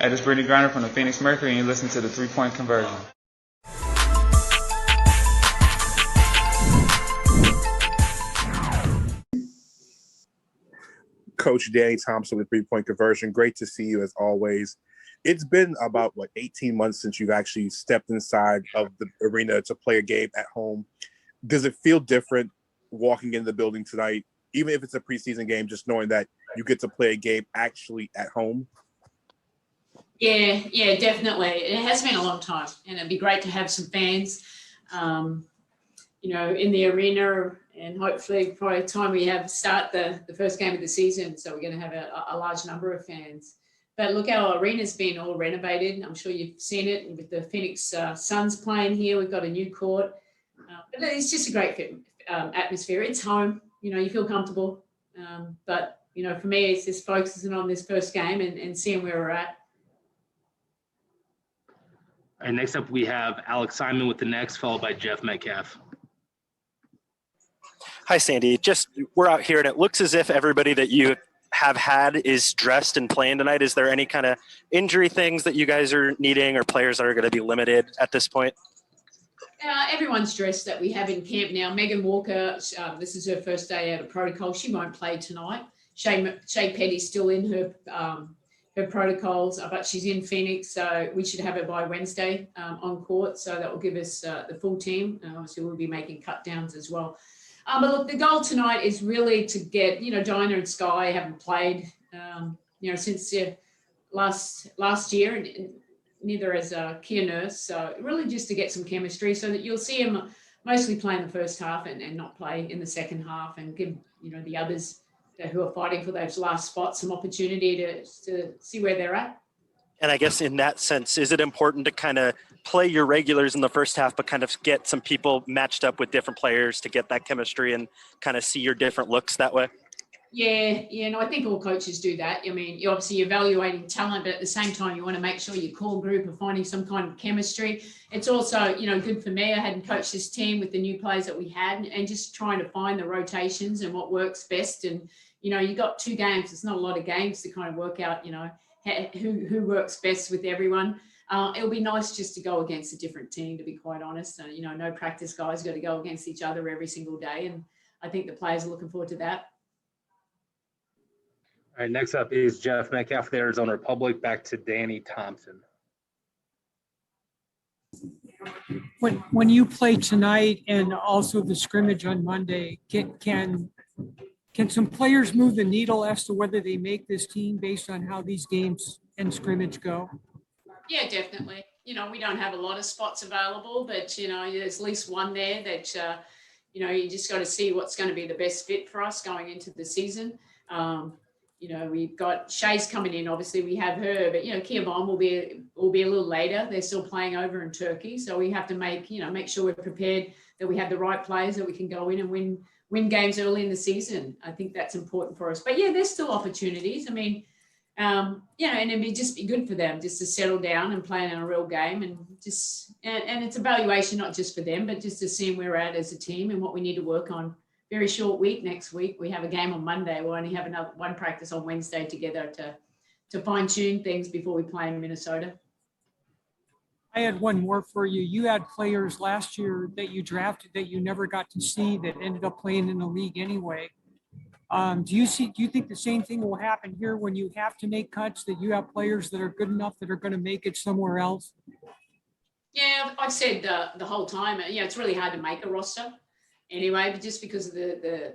Hey, this is Brittney Griner from the Phoenix Mercury, and you listen to the 3-Point Conversion. Coach Danny Thompson with 3-Point Conversion. Great to see you as always. It's been about, 18 months since you've actually stepped inside of the arena to play a game at home. Does it feel different walking in the building tonight, even if it's a preseason game, just knowing that you get to play a game actually at home? Yeah, definitely. It has been a long time, and it'd be great to have some fans, in the arena, and hopefully by the time we start the first game of the season, so we're going to have a large number of fans. But look, our arena's been all renovated. I'm sure you've seen it with the Phoenix Suns playing here. We've got a new court, but it's just a great atmosphere. It's home. You feel comfortable. But for me, it's just focusing on this first game and seeing where we're at. All right, next up we have Alex Simon with the Next, followed by Jeff Metcalf. Hi, Sandy. We're out here, and it looks as if everybody that you have had is dressed and playing tonight. Is there any kind of injury things that you guys are needing, or players that are going to be limited at this point? Everyone's dressed that we have in camp now. Megan Walker, this is her first day out of protocol. She won't play tonight. Shay Petty's still in her protocols, but she's in Phoenix, so we should have her by Wednesday on court. So that will give us the full team. Obviously, we'll be making cut downs as well. But look, the goal tonight is really to get, Dinah and Sky haven't played, since last year, and neither has Kia Nurse. So really just to get some chemistry so that you'll see them mostly play in the first half and not play in the second half, and give, the others who are fighting for those last spots some opportunity to see where they're at. And I guess in that sense, is it important to kind of play your regulars in the first half, but kind of get some people matched up with different players to get that chemistry and kind of see your different looks that way? Yeah. No, I think all coaches do that. I mean, you're obviously evaluating talent, but at the same time, you want to make sure your core group are finding some kind of chemistry. It's also, good for me. I hadn't coached this team with the new players that we had, and just trying to find the rotations and what works best. And, you got 2 games. It's not a lot of games to kind of work out, who works best with everyone. It'll be nice just to go against a different team, to be quite honest. No practice guys got to go against each other every single day. And I think the players are looking forward to that. All right, next up is Jeff Metcalf, the Arizona Republic. Back to Danny Thompson. When you play tonight and also the scrimmage on Monday, can some players move the needle as to whether they make this team based on how these games and scrimmage go? Yeah, definitely. We don't have a lot of spots available, but, there's at least one there that, you just got to see what's going to be the best fit for us going into the season. We've got Shay's coming in. Obviously, we have her, but Kia Von will be a little later. They're still playing over in Turkey, so we have to make sure we're prepared, that we have the right players, that we can go in and win games early in the season. I think that's important for us. But yeah, there's still opportunities. I mean, and it'd just be good for them just to settle down and play in a real game, and it's evaluation, not just for them, but just to see where we're at as a team and what we need to work on. Very short week next week. We have a game on Monday. We'll only have one practice on Wednesday together to fine tune things before we play in Minnesota. I had one more for you. You had players last year that you drafted that you never got to see that ended up playing in the league anyway. Do you think the same thing will happen here when you have to make cuts, that you have players that are good enough that are going to make it somewhere else? Yeah, I've said the whole time, it's really hard to make a roster anyway, but just because of the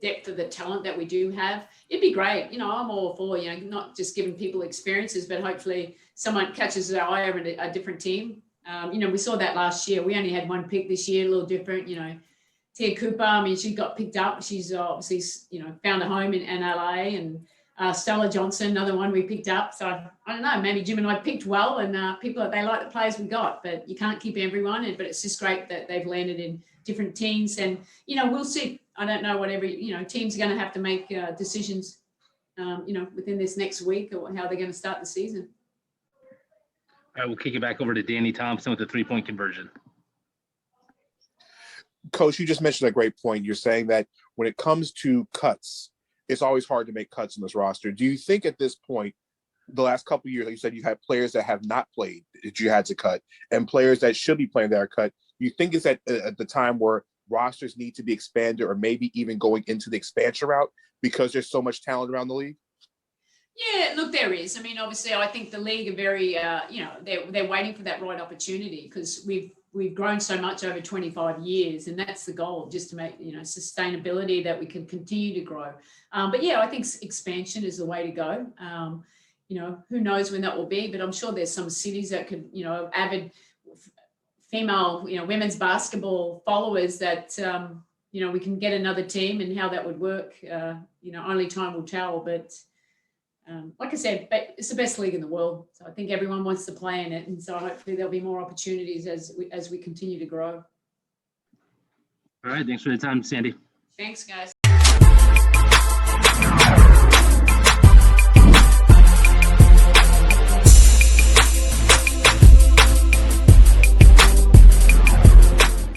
depth of the talent that we do have, it'd be great. I'm all for, not just giving people experiences, but hopefully someone catches their eye over a different team. We saw that last year. We only had 1 pick this year, a little different, Tia Cooper, she got picked up. She's obviously, found a home in LA, and Stella Johnson, another one we picked up. So I don't know, maybe Jim and I picked well, and they like the players we got, but you can't keep everyone. But it's just great that they've landed in different teams, and, we'll see. I don't know what teams are going to have to make decisions, within this next week, or how they're going to start the season. All right, we'll kick it back over to Danny Thompson with the 3-point conversion. Coach, you just mentioned a great point. You're saying that when it comes to cuts, it's always hard to make cuts in this roster. Do you think at this point the last couple of years, like you said, you had players that have not played that you had to cut, and players that should be playing that are cut. You think it's at the time where rosters need to be expanded, or maybe even going into the expansion route because there's so much talent around the league? Yeah, look, there is. I mean, obviously, I think the league are very, they're waiting for that right opportunity, because we've grown so much over 25 years, and that's the goal, just to make, sustainability, that we can continue to grow. But yeah, I think expansion is the way to go. Who knows when that will be, but I'm sure there's some cities that could, avid female, women's basketball followers that, we can get another team, and how that would work, only time will tell. But like I said, it's the best league in the world. So I think everyone wants to play in it. And so hopefully there'll be more opportunities as we continue to grow. All right. Thanks for the time, Sandy. Thanks, guys.